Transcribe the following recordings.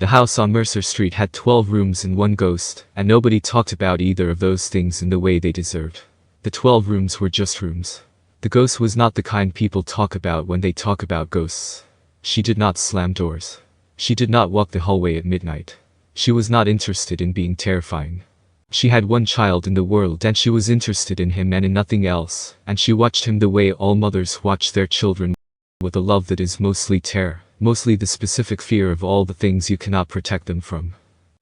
The house on Mercer Street had 12 rooms and one ghost, and nobody talked about either of those things in the way they deserved. The 12 rooms were just rooms. The ghost was not the kind people talk about when they talk about ghosts. She did not slam doors. She did not walk the hallway at midnight. She was not interested in being terrifying. She had one child in the world and she was interested in him and in nothing else, and she watched him the way all mothers watch their children, with a love that is mostly terror, mostly the specific fear of all the things you cannot protect them from.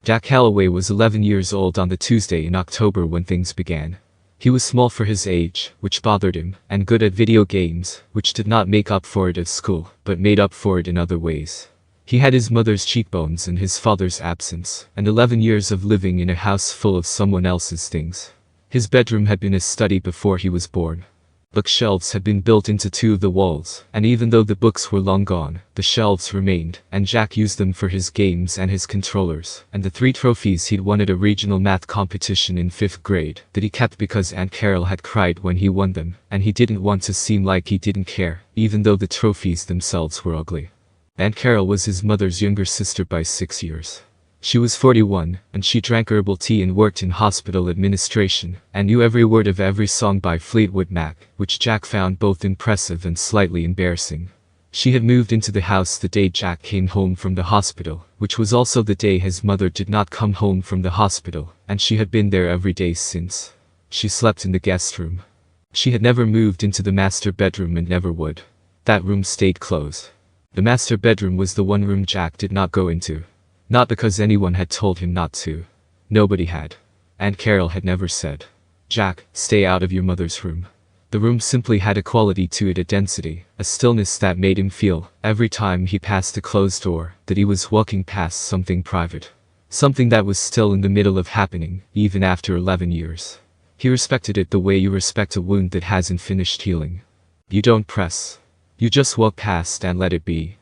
Jack Calloway was 11 years old on the Tuesday in October when things began. He was small for his age, which bothered him, and good at video games, which did not make up for it at school, but made up for it in other ways. He had his mother's cheekbones and his father's absence, and 11 years of living in a house full of someone else's things. His bedroom had been a study before he was born. Bookshelves had been built into 2 of the walls, and even though the books were long gone, the shelves remained, and Jack used them for his games and his controllers, and the 3 trophies he'd won at a regional math competition in 5th grade, that he kept because Aunt Carol had cried when he won them, and he didn't want to seem like he didn't care, even though the trophies themselves were ugly. Aunt Carol was his mother's younger sister by 6 years. She was 41, and she drank herbal tea and worked in hospital administration, and knew every word of every song by Fleetwood Mac, which Jack found both impressive and slightly embarrassing. She had moved into the house the day Jack came home from the hospital, which was also the day his mother did not come home from the hospital, and she had been there every day since. She slept in the guest room. She had never moved into the master bedroom and never would. That room stayed closed. The master bedroom was the one room Jack did not go into. Not because anyone had told him not to. Nobody had. Aunt Carol had never said, "Jack, stay out of your mother's room." The room simply had a quality to it, a density, a stillness that made him feel, every time he passed a closed door, that he was walking past something private. Something that was still in the middle of happening, even after 11 years. He respected it the way you respect a wound that hasn't finished healing. You don't press. You just walk past and let it be.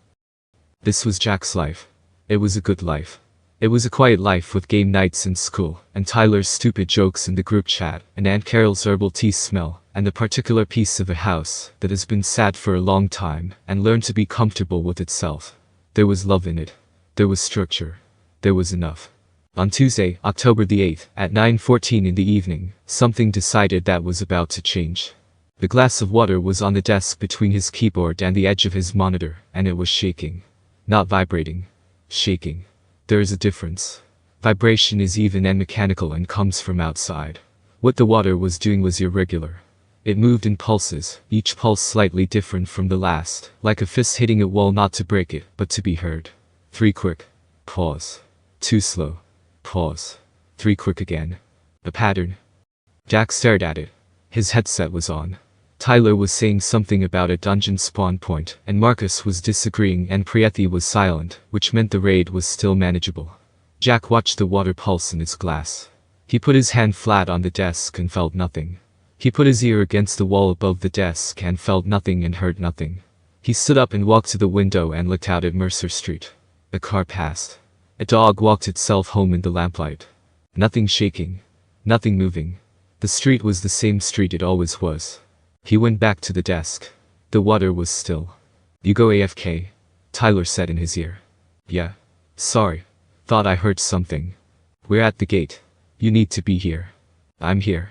This was Jack's life. It was a good life. It was a quiet life with game nights in school, and Tyler's stupid jokes in the group chat, and Aunt Carol's herbal tea smell, and the particular piece of a house that has been sad for a long time, and learned to be comfortable with itself. There was love in it. There was structure. There was enough. On Tuesday, October the 8th, at 9:14 in the evening, something decided that was about to change. The glass of water was on the desk between his keyboard and the edge of his monitor, and it was shaking. Not vibrating. Shaking. There is a difference. Vibration is even and mechanical and comes from outside. What the water was doing was irregular. It moved in pulses, each pulse slightly different from the last, like a fist hitting a wall, not to break it, but to be heard. 3 quick. Pause. 2 slow. Pause. 3 quick again. A pattern. Jack stared at it. His headset was on. Tyler was saying something about a dungeon spawn point, and Marcus was disagreeing, and Priethi was silent, which meant the raid was still manageable. Jack watched the water pulse in his glass. He put his hand flat on the desk and felt nothing. He put his ear against the wall above the desk and felt nothing and heard nothing. He stood up and walked to the window and looked out at Mercer Street. A car passed. A dog walked itself home in the lamplight. Nothing shaking. Nothing moving. The street was the same street it always was. He went back to the desk. The water was still. "You go AFK?" Tyler said in his ear. "Yeah. Sorry. Thought I heard something. We're at the gate. You need to be here." "I'm here."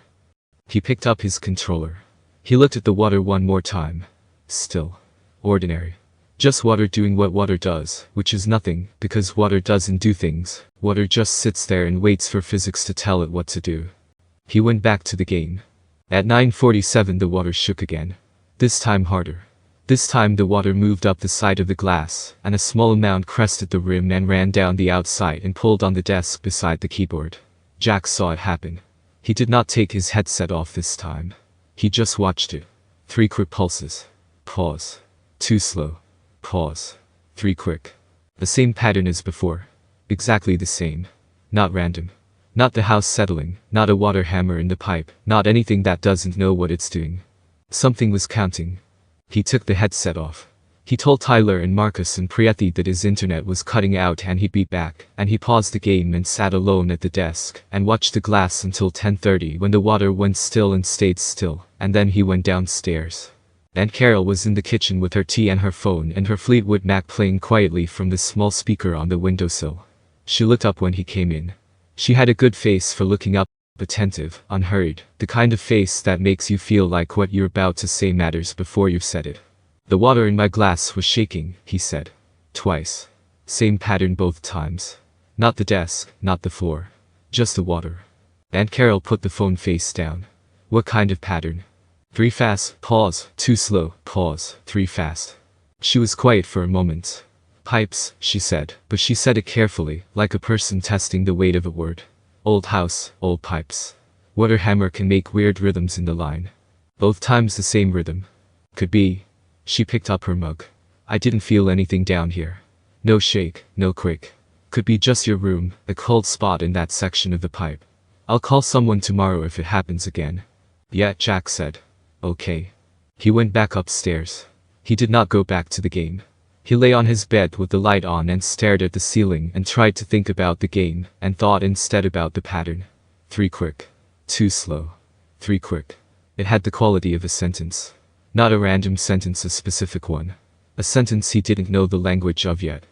He picked up his controller. He looked at the water one more time. Still. Ordinary. Just water doing what water does, which is nothing, because water doesn't do things. Water just sits there and waits for physics to tell it what to do. He went back to the game. At 9:47 the water shook again. This time harder. This time the water moved up the side of the glass, and a small amount crested the rim and ran down the outside and pulled on the desk beside the keyboard. Jack saw it happen. He did not take his headset off this time. He just watched it. 3 quick pulses. Pause. 2 slow. Pause. 3 quick. The same pattern as before. Exactly the same. Not random. Not the house settling, not a water hammer in the pipe, not anything that doesn't know what it's doing. Something was counting. He took the headset off. He told Tyler and Marcus and Priethi that his internet was cutting out and he'd be back, and he paused the game and sat alone at the desk, and watched the glass until 10:30 when the water went still and stayed still, and then he went downstairs. Aunt Carol was in the kitchen with her tea and her phone and her Fleetwood Mac playing quietly from the small speaker on the windowsill. She looked up when he came in. She had a good face for looking up, attentive, unhurried, the kind of face that makes you feel like what you're about to say matters before you've said it. The water in my glass was shaking, he said. Twice. Same pattern both times. Not the desk, not the floor. Just the water. Aunt Carol put the phone face down. What kind of pattern? 3 fast, pause, 2 slow, pause, 3 fast. She was quiet for a moment. Pipes, she said, but she said it carefully, like a person testing the weight of a word. Old house, old pipes. Water hammer can make weird rhythms in the line. Both times the same rhythm. Could be. She picked up her mug. I didn't feel anything down here. No shake, no creak. Could be just your room, a cold spot in that section of the pipe. I'll call someone tomorrow if it happens again. Yeah, Jack said. Okay. He went back upstairs. He did not go back to the game. He lay on his bed with the light on and stared at the ceiling and tried to think about the game and thought instead about the pattern. 3 quick. 2 slow. 3 quick. It had the quality of a sentence. Not a random sentence, a specific one. A sentence he didn't know the language of yet.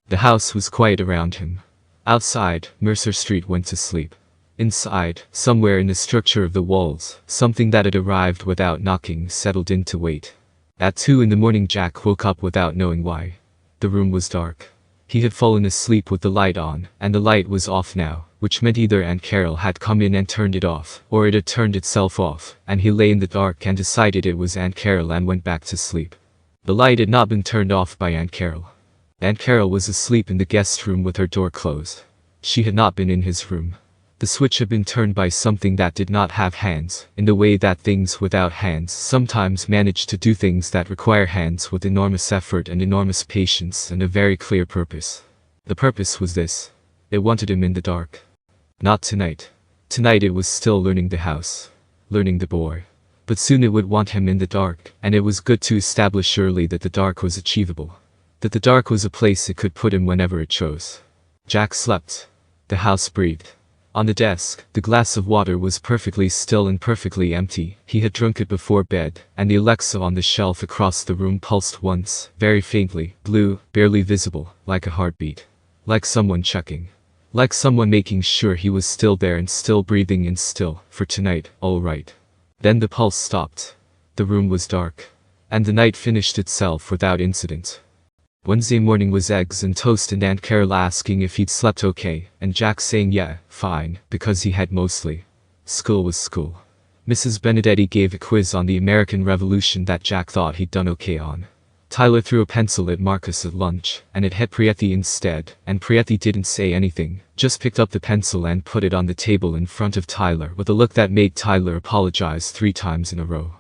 The house was quiet around him. Outside, Mercer Street went to sleep. Inside, somewhere in the structure of the walls, something that had arrived without knocking settled in to wait. At 2 in the morning Jack woke up without knowing why. The room was dark. He had fallen asleep with the light on, and the light was off now, which meant either Aunt Carol had come in and turned it off, or it had turned itself off, and he lay in the dark and decided it was Aunt Carol and went back to sleep. The light had not been turned off by Aunt Carol. Aunt Carol was asleep in the guest room with her door closed. She had not been in his room. The switch had been turned by something that did not have hands, in the way that things without hands sometimes manage to do things that require hands with enormous effort and enormous patience and a very clear purpose. The purpose was this. It wanted him in the dark. Not tonight. Tonight it was still learning the house. Learning the boy. But soon it would want him in the dark, and it was good to establish early that the dark was achievable. That the dark was a place it could put him whenever it chose. Jack slept. The house breathed. On the desk, the glass of water was perfectly still and perfectly empty. He had drunk it before bed, and the Alexa on the shelf across the room pulsed once, very faintly, blue, barely visible, like a heartbeat. Like someone checking. Like someone making sure he was still there and still breathing and still, for tonight, all right. Then the pulse stopped. The room was dark. And the night finished itself without incident. Wednesday morning was eggs and toast and Aunt Carol asking if he'd slept okay, and Jack saying yeah, fine, because he had mostly. School was school. Mrs. Benedetti gave a quiz on the American Revolution that Jack thought he'd done okay on. Tyler threw a pencil at Marcus at lunch, and it hit Priethi instead, and Priethi didn't say anything, just picked up the pencil and put it on the table in front of Tyler with a look that made Tyler apologize 3 times in a row.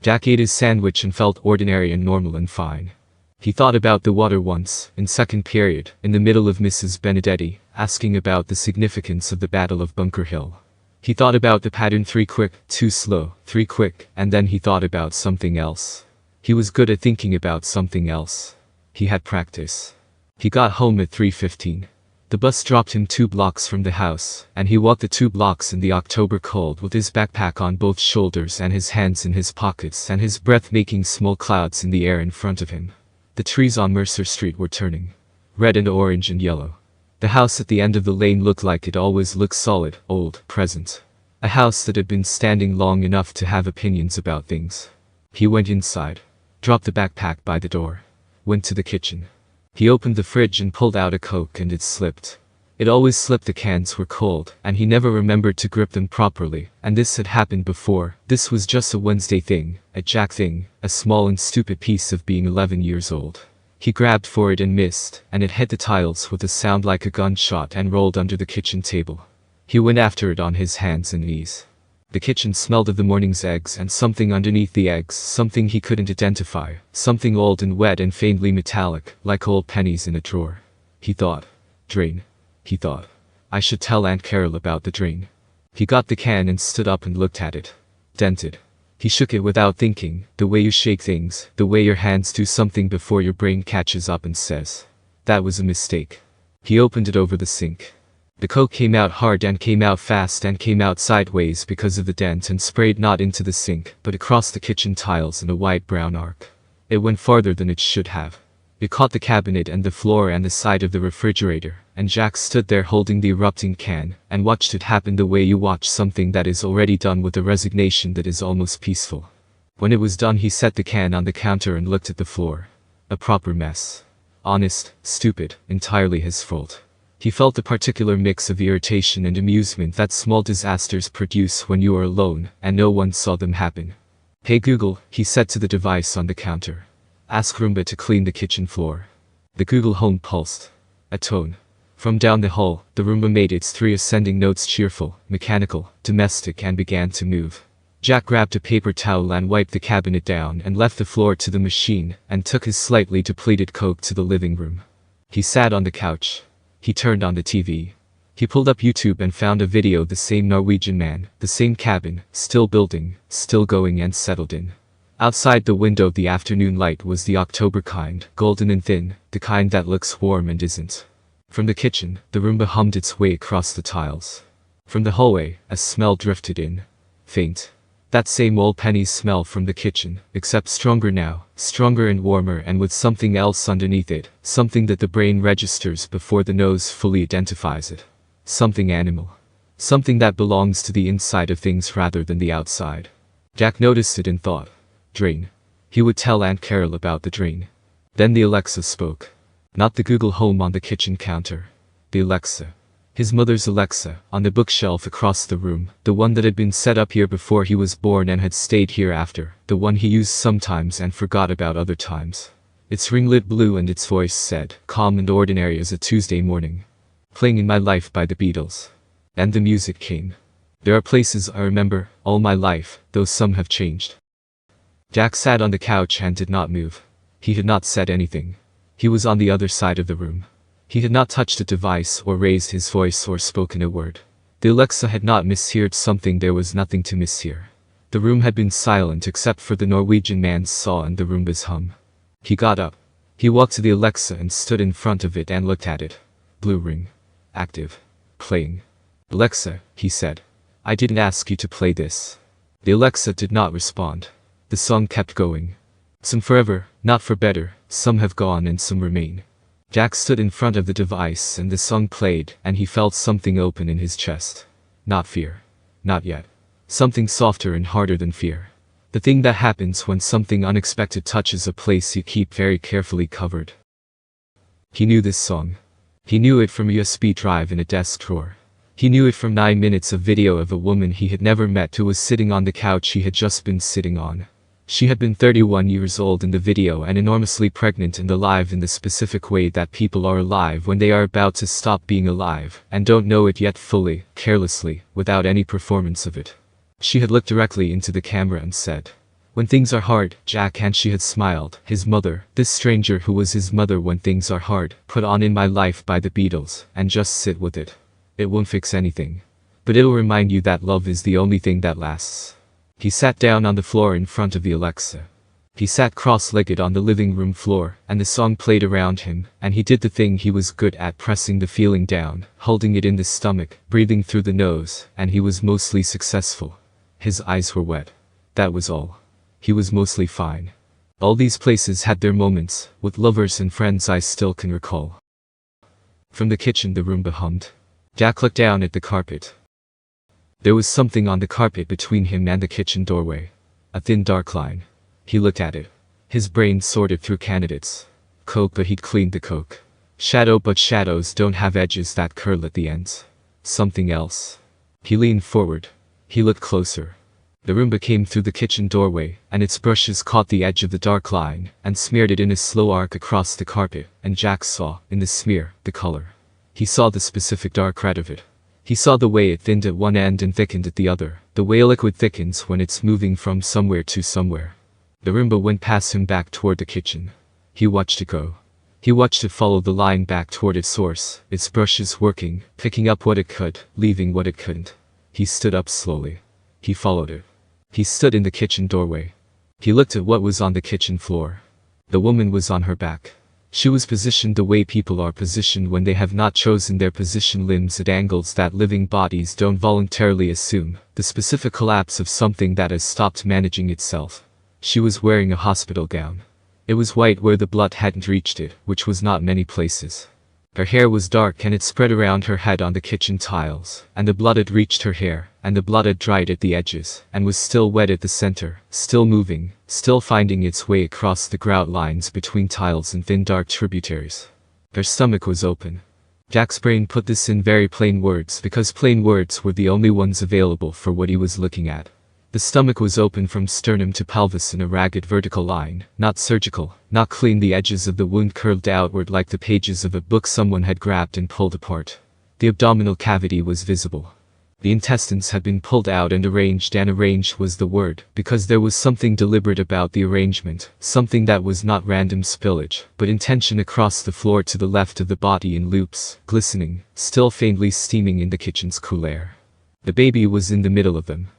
Jack ate his sandwich and felt ordinary and normal and fine. He thought about the water once, in second period, in the middle of Mrs. Benedetti, asking about the significance of the Battle of Bunker Hill. He thought about the pattern 3 quick, 2 slow, 3 quick, and then he thought about something else. He was good at thinking about something else. He had practice. He got home at 3:15. The bus dropped him 2 blocks from the house, and he walked the 2 blocks in the October cold with his backpack on both shoulders and his hands in his pockets and his breath making small clouds in the air in front of him. The trees on Mercer Street were turning red and orange and yellow. The house at the end of the lane looked like it always looked solid, old, present. A house that had been standing long enough to have opinions about things. He went inside, dropped the backpack by the door, went to the kitchen. He opened the fridge and pulled out a Coke and it slipped. It always slipped. The cans were cold, and he never remembered to grip them properly, and this had happened before. This was just a Wednesday thing, a Jack thing, a small and stupid piece of being 11 years old. He grabbed for it and missed, and it hit the tiles with a sound like a gunshot and rolled under the kitchen table. He went after it on his hands and knees. The kitchen smelled of the morning's eggs and something underneath the eggs, something he couldn't identify, something old and wet and faintly metallic, like old pennies in a drawer. He thought. Drain. He thought. I should tell Aunt Carol about the drain. He got the can and stood up and looked at it. Dented. He shook it without thinking, the way you shake things, the way your hands do something before your brain catches up and says. That was a mistake. He opened it over the sink. The Coke came out hard and came out fast and came out sideways because of the dent and sprayed not into the sink, but across the kitchen tiles in a wide brown arc. It went farther than it should have. It caught the cabinet and the floor and the side of the refrigerator, and Jack stood there holding the erupting can, and watched it happen the way you watch something that is already done with a resignation that is almost peaceful. When it was done, he set the can on the counter and looked at the floor. A proper mess. Honest, stupid, entirely his fault. He felt a particular mix of irritation and amusement that small disasters produce when you are alone, and no one saw them happen. "Hey Google," he said to the device on the counter. "Ask Roomba to clean the kitchen floor." The Google Home pulsed. A tone. From down the hall, the Roomba made its 3 ascending notes: cheerful, mechanical, domestic, and began to move. Jack grabbed a paper towel and wiped the cabinet down and left the floor to the machine, and took his slightly depleted Coke to the living room. He sat on the couch. He turned on the TV. He pulled up YouTube and found a video of the same Norwegian man, the same cabin, still building, still going and settled in. Outside the window the afternoon light was the October kind, golden and thin, the kind that looks warm and isn't. From the kitchen, the Roomba hummed its way across the tiles. From the hallway, a smell drifted in. Faint. That same old Penny's smell from the kitchen, except stronger now, stronger and warmer, and with something else underneath it, something that the brain registers before the nose fully identifies it. Something animal. Something that belongs to the inside of things rather than the outside. Jack noticed it and thought. Drain. He would tell Aunt Carol about the drain. Then the Alexa spoke. Not the Google Home on the kitchen counter. The Alexa. His mother's Alexa, on the bookshelf across the room, the one that had been set up here before he was born and had stayed here after, the one he used sometimes and forgot about other times. Its ring lit blue and its voice said, calm and ordinary as a Tuesday morning. "Playing In My Life" by the Beatles. And the music came. "There are places I remember, all my life, though some have changed." Jack sat on the couch and did not move. He had not said anything. He was on the other side of the room. He had not touched a device or raised his voice or spoken a word. The Alexa had not misheard something. There was nothing to mishear. The room had been silent except for the Norwegian man's saw and the Roomba's hum. He got up. He walked to the Alexa and stood in front of it and looked at it. Blue ring. Active. Playing. "Alexa," he said. "I didn't ask you to play this." The Alexa did not respond. The song kept going. Some forever, not for better, some have gone and some remain. Jack stood in front of the device and the song played, and he felt something open in his chest. Not fear. Not yet. Something softer and harder than fear. The thing that happens when something unexpected touches a place you keep very carefully covered. He knew this song. He knew it from a USB drive in a desk drawer. He knew it from 9 minutes of video of a woman he had never met who was sitting on the couch he had just been sitting on. She had been 31 years old in the video and enormously pregnant and alive in the specific way that people are alive when they are about to stop being alive, and don't know it yet fully, carelessly, without any performance of it. She had looked directly into the camera and said, "When things are hard, Jack," and she had smiled. His mother, this stranger who was his mother. "When things are hard, put on In My Life by the Beatles, and just sit with it. It won't fix anything. But it'll remind you that love is the only thing that lasts." He sat down on the floor in front of the Alexa. He sat cross-legged on the living room floor, and the song played around him, and he did the thing he was good at, pressing the feeling down, holding it in the stomach, breathing through the nose, and he was mostly successful. His eyes were wet. That was all. He was mostly fine. All these places had their moments, with lovers and friends I still can recall. From the kitchen the Roomba hummed. Jack looked down at the carpet. There was something on the carpet between him and the kitchen doorway. A thin dark line. He looked at it. His brain sorted through candidates. Coke, but he'd cleaned the Coke. Shadow, but shadows don't have edges that curl at the ends. Something else. He leaned forward. He looked closer. The Roomba came through the kitchen doorway, and its brushes caught the edge of the dark line, and smeared it in a slow arc across the carpet, and Jack saw, in the smear, the color. He saw the specific dark red of it. He saw the way it thinned at one end and thickened at the other, the way a liquid thickens when it's moving from somewhere to somewhere. The Roomba went past him back toward the kitchen. He watched it go. He watched it follow the line back toward its source, its brushes working, picking up what it could, leaving what it couldn't. He stood up slowly. He followed it. He stood in the kitchen doorway. He looked at what was on the kitchen floor. The woman was on her back. She was positioned the way people are positioned when they have not chosen their position, limbs at angles that living bodies don't voluntarily assume, the specific collapse of something that has stopped managing itself. She was wearing a hospital gown. It was white where the blood hadn't reached it, which was not many places. Her hair was dark and it spread around her head on the kitchen tiles, and the blood had reached her hair, and the blood had dried at the edges, and was still wet at the center, still moving, still finding its way across the grout lines between tiles and thin dark tributaries. Her stomach was open. Jack's brain put this in very plain words because plain words were the only ones available for what he was looking at. The stomach was open from sternum to pelvis in a ragged vertical line, not surgical, not clean. The edges of the wound curled outward like the pages of a book someone had grabbed and pulled apart. The abdominal cavity was visible. The intestines had been pulled out and arranged was the word, because there was something deliberate about the arrangement, something that was not random spillage, but intention across the floor to the left of the body in loops, glistening, still faintly steaming in the kitchen's cool air. The baby was in the middle of them.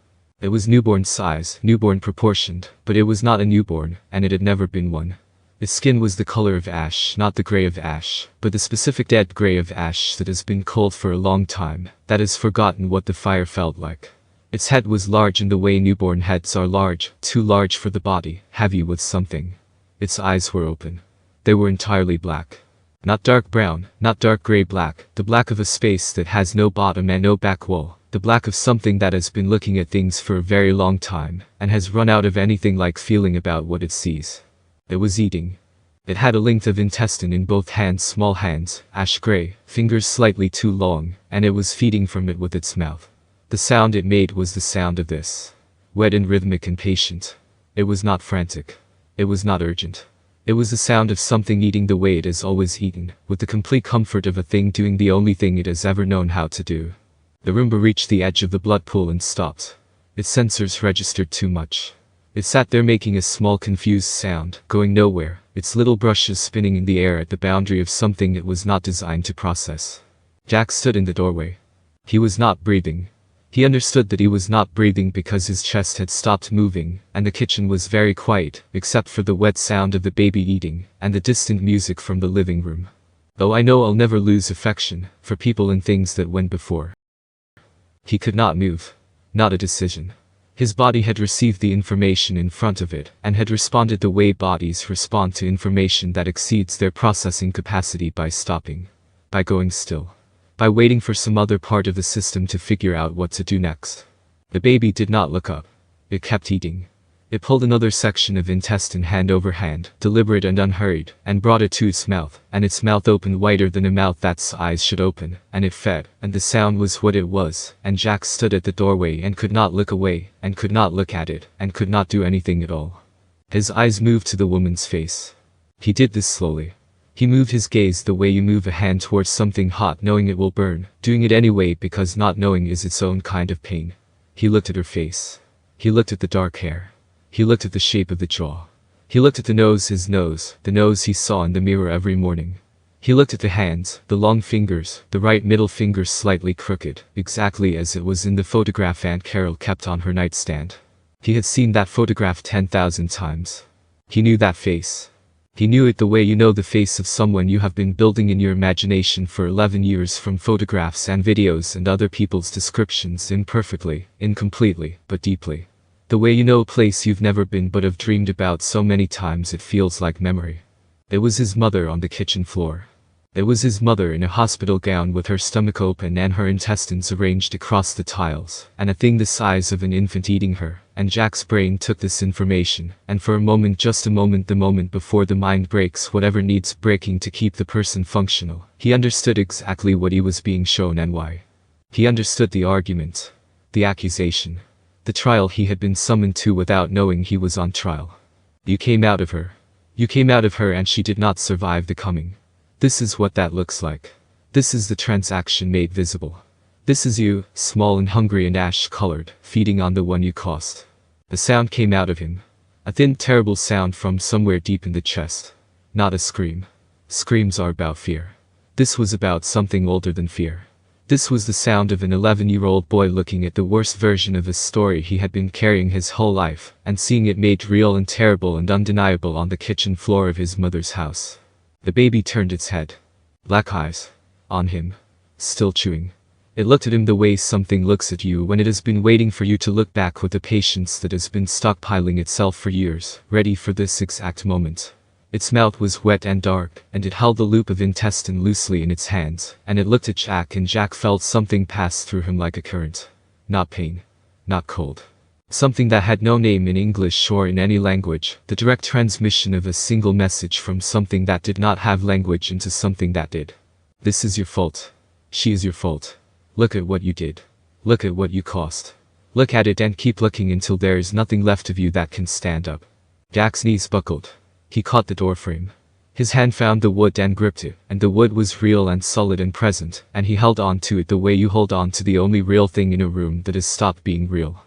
It was newborn size, newborn proportioned, but it was not a newborn, and it had never been one. Its skin was the color of ash, not the gray of ash, but the specific dead gray of ash that has been cold for a long time, that has forgotten what the fire felt like. Its head was large in the way newborn heads are large, too large for the body, heavy with something. Its eyes were open. They were entirely black. Not dark brown, not dark gray black, the black of a space that has no bottom and no back wall. The black of something that has been looking at things for a very long time, and has run out of anything like feeling about what it sees. It was eating. It had a length of intestine in both hands, small hands, ash gray, fingers slightly too long, and it was feeding from it with its mouth. The sound it made was the sound of this. Wet and rhythmic and patient. It was not frantic. It was not urgent. It was the sound of something eating the way it has always eaten, with the complete comfort of a thing doing the only thing it has ever known how to do. The Roomba reached the edge of the blood pool and stopped. Its sensors registered too much. It sat there making a small confused sound, going nowhere, its little brushes spinning in the air at the boundary of something it was not designed to process. Jack stood in the doorway. He was not breathing. He understood that he was not breathing because his chest had stopped moving, and the kitchen was very quiet, except for the wet sound of the baby eating, and the distant music from the living room. Oh, I know I'll never lose affection for people and things that went before. He could not move. Not a decision. His body had received the information in front of it, and had responded the way bodies respond to information that exceeds their processing capacity by stopping. By going still. By waiting for some other part of the system to figure out what to do next. The baby did not look up. It kept eating. It pulled another section of intestine hand over hand, deliberate and unhurried, and brought it to its mouth, and its mouth opened wider than a mouth that's eyes should open, and it fed, and the sound was what it was, and Jack stood at the doorway and could not look away, and could not look at it, and could not do anything at all. His eyes moved to the woman's face. He did this slowly. He moved his gaze the way you move a hand towards something hot knowing it will burn, doing it anyway because not knowing is its own kind of pain. He looked at her face. He looked at the dark hair. He looked at the shape of the jaw. He looked at the nose, his nose, the nose he saw in the mirror every morning. He looked at the hands, the long fingers, the right middle finger slightly crooked, exactly as it was in the photograph Aunt Carol kept on her nightstand. He had seen that photograph 10,000 times. He knew that face. He knew it the way you know the face of someone you have been building in your imagination for 11 years from photographs and videos and other people's descriptions, imperfectly, incompletely, but deeply. The way you know a place you've never been but have dreamed about so many times it feels like memory. It was his mother on the kitchen floor. It was his mother in a hospital gown with her stomach open and her intestines arranged across the tiles, and a thing the size of an infant eating her, and Jack's brain took this information, and for a moment, just a moment, the moment before the mind breaks whatever needs breaking to keep the person functional, he understood exactly what he was being shown and why. He understood the argument. The accusation. The trial he had been summoned to without knowing he was on trial. You came out of her. You came out of her and she did not survive the coming. This is what that looks like. This is the transaction made visible. This is you, small and hungry and ash-colored, feeding on the one you cost. The sound came out of him. A thin, terrible sound from somewhere deep in the chest. Not a scream. Screams are about fear. This was about something older than fear. This was the sound of an 11-year-old boy looking at the worst version of a story he had been carrying his whole life, and seeing it made real and terrible and undeniable on the kitchen floor of his mother's house. The baby turned its head. Black eyes. On him. Still chewing. It looked at him the way something looks at you when it has been waiting for you to look back with the patience that has been stockpiling itself for years, ready for this exact moment. Its mouth was wet and dark, and it held the loop of intestine loosely in its hands, and it looked at Jack, and Jack felt something pass through him like a current. Not pain. Not cold. Something that had no name in English or in any language, the direct transmission of a single message from something that did not have language into something that did. This is your fault. She is your fault. Look at what you did. Look at what you caused. Look at it and keep looking until there is nothing left of you that can stand up. Jack's knees buckled. He caught the doorframe. His hand found the wood and gripped it, and the wood was real and solid and present, and he held on to it the way you hold on to the only real thing in a room that has stopped being real.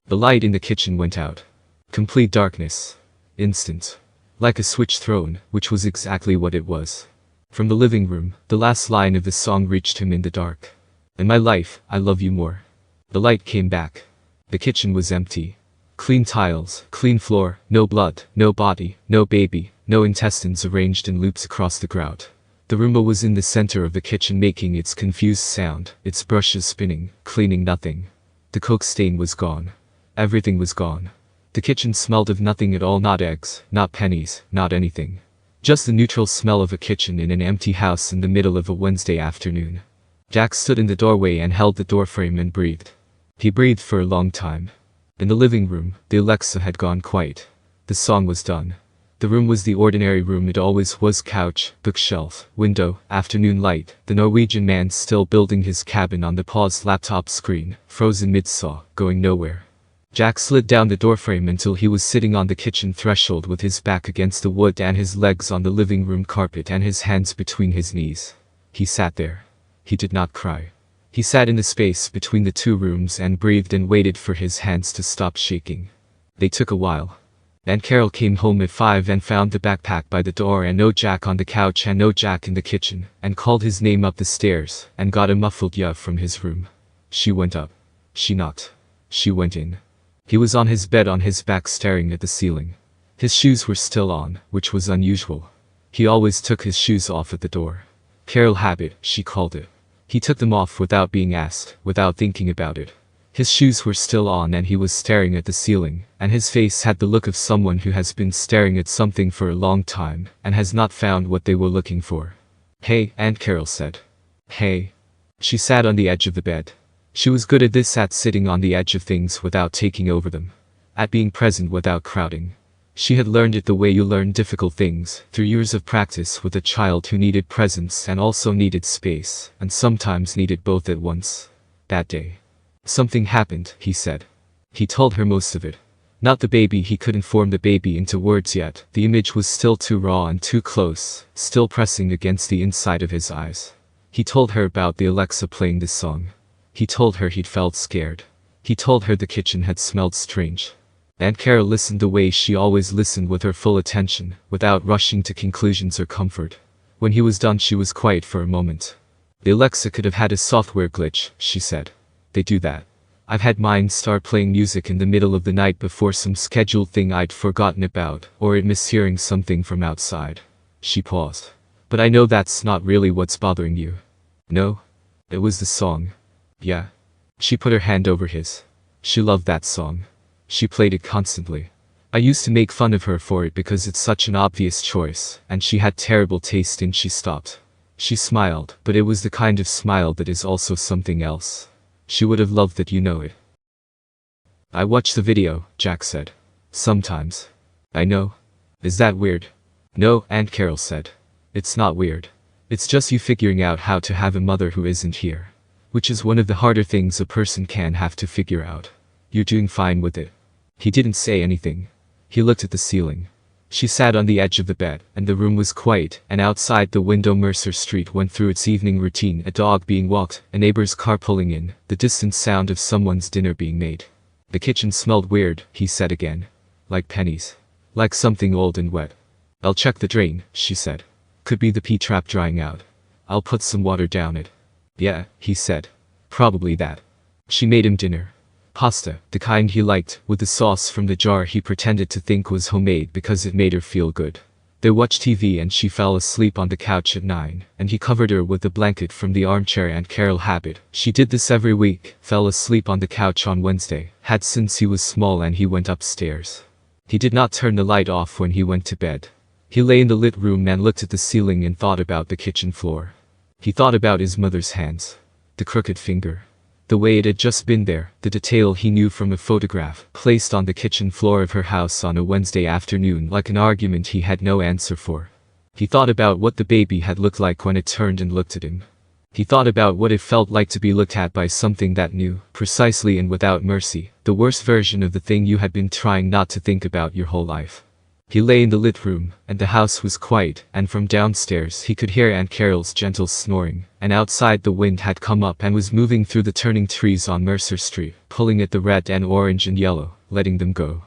The light in the kitchen went out. Complete darkness. Instant. Like a switch thrown, which was exactly what it was. From the living room, the last line of the song reached him in the dark. In my life, I love you more. The light came back. The kitchen was empty. Clean tiles, clean floor, no blood, no body, no baby, no intestines arranged in loops across the grout. The Roomba was in the center of the kitchen making its confused sound, its brushes spinning, cleaning nothing. The Coke stain was gone. Everything was gone. The kitchen smelled of nothing at all, not eggs, not pennies, not anything. Just the neutral smell of a kitchen in an empty house in the middle of a Wednesday afternoon. Jack stood in the doorway and held the doorframe and breathed. He breathed for a long time. In the living room, the Alexa had gone quiet. The song was done. The room was the ordinary room it always was: couch, bookshelf, window, afternoon light, the Norwegian man still building his cabin on the paused laptop screen, frozen mid-saw, going nowhere. Jack slid down the doorframe until he was sitting on the kitchen threshold with his back against the wood and his legs on the living room carpet and his hands between his knees. He sat there. He did not cry. He sat in the space between the two rooms and breathed and waited for his hands to stop shaking. They took a while. Aunt Carol came home at 5 and found the backpack by the door and no Jack on the couch and no Jack in the kitchen, and called his name up the stairs, and got a muffled yeah from his room. She went up. She knocked. She went in. He was on his bed on his back staring at the ceiling. His shoes were still on, which was unusual. He always took his shoes off at the door. Carol habit, she called it. He took them off without being asked, without thinking about it. His shoes were still on and he was staring at the ceiling, and his face had the look of someone who has been staring at something for a long time, and has not found what they were looking for. Hey, Aunt Carol said. Hey. She sat on the edge of the bed. She was good at this, at sitting on the edge of things without taking over them. At being present without crowding. She had learned it the way you learn difficult things, through years of practice with a child who needed presence and also needed space, and sometimes needed both at once. That day. Something happened, he said. He told her most of it. Not the baby, he couldn't form the baby into words yet, the image was still too raw and too close, still pressing against the inside of his eyes. He told her about the Alexa playing this song. He told her he'd felt scared. He told her the kitchen had smelled strange. Aunt Carol listened the way she always listened, with her full attention, without rushing to conclusions or comfort. When he was done she was quiet for a moment. The Alexa could have had a software glitch, she said. They do that. I've had mine start playing music in the middle of the night before some scheduled thing I'd forgotten about, or it mishearing something from outside. She paused. But I know that's not really what's bothering you. No? It was the song. Yeah. She put her hand over his. She loved that song. She played it constantly. I used to make fun of her for it because it's such an obvious choice, and she had terrible taste, and she stopped. She smiled, but it was the kind of smile that is also something else. She would have loved that, you know it. I watch the video, Jack said. Sometimes. I know. Is that weird? No, Aunt Carol said. It's not weird. It's just you figuring out how to have a mother who isn't here. Which is one of the harder things a person can have to figure out. You're doing fine with it. He didn't say anything. He looked at the ceiling. She sat on the edge of the bed, and the room was quiet, and outside the window Mercer Street went through its evening routine, a dog being walked, a neighbor's car pulling in, the distant sound of someone's dinner being made. The kitchen smelled weird, he said again. Like pennies. Like something old and wet. I'll check the drain, she said. Could be the P-trap drying out. I'll put some water down it. Yeah, he said. Probably that. She made him dinner. Pasta, the kind he liked, with the sauce from the jar he pretended to think was homemade because it made her feel good. They watched TV and she fell asleep on the couch at 9, and he covered her with a blanket from the armchair Aunt Carol habit. She did this every week, fell asleep on the couch on Wednesday, had since he was small, and he went upstairs. He did not turn the light off when he went to bed. He lay in the lit room and looked at the ceiling and thought about the kitchen floor. He thought about his mother's hands. The crooked finger. The way it had just been there, the detail he knew from a photograph, placed on the kitchen floor of her house on a Wednesday afternoon like an argument he had no answer for. He thought about what the baby had looked like when it turned and looked at him. He thought about what it felt like to be looked at by something that knew, precisely and without mercy, the worst version of the thing you had been trying not to think about your whole life. He lay in the lit room, and the house was quiet, and from downstairs he could hear Aunt Carol's gentle snoring, and outside the wind had come up and was moving through the turning trees on Mercer Street, pulling at the red and orange and yellow, letting them go.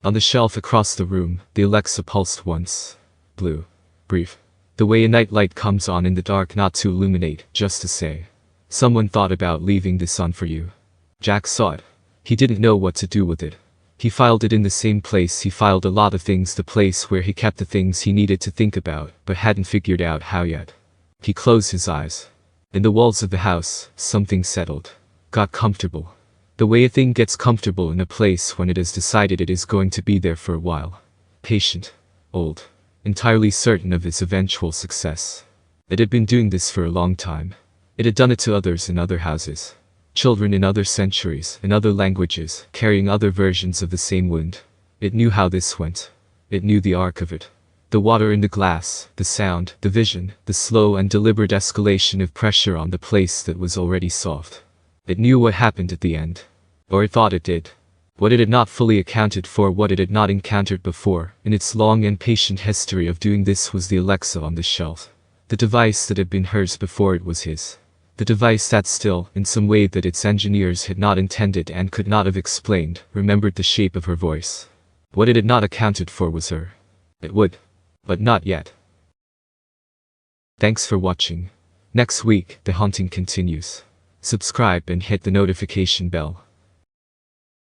On the shelf across the room, the Alexa pulsed once. Blue. Brief. The way a night light comes on in the dark, not to illuminate, just to say, "Someone thought about leaving this on for you." Jack saw it. He didn't know what to do with it. He filed it in the same place he filed a lot of things, the place where he kept the things he needed to think about, but hadn't figured out how yet. He closed his eyes. In the walls of the house, something settled. Got comfortable. The way a thing gets comfortable in a place when it has decided it is going to be there for a while. Patient. Old. Entirely certain of its eventual success. It had been doing this for a long time. It had done it to others in other houses. Children in other centuries, in other languages, carrying other versions of the same wound. It knew how this went. It knew the arc of it. The water in the glass, the sound, the vision, the slow and deliberate escalation of pressure on the place that was already soft. It knew what happened at the end. Or it thought it did. What it had not fully accounted for, what it had not encountered before, in its long and patient history of doing this, was the Alexa on the shelf. The device that had been hers before it was his. The device that still, in some way that its engineers had not intended and could not have explained, remembered the shape of her voice. What it had not accounted for was her. It would. But not yet. Thanks for watching. Next week, the haunting continues. Subscribe and hit the notification bell.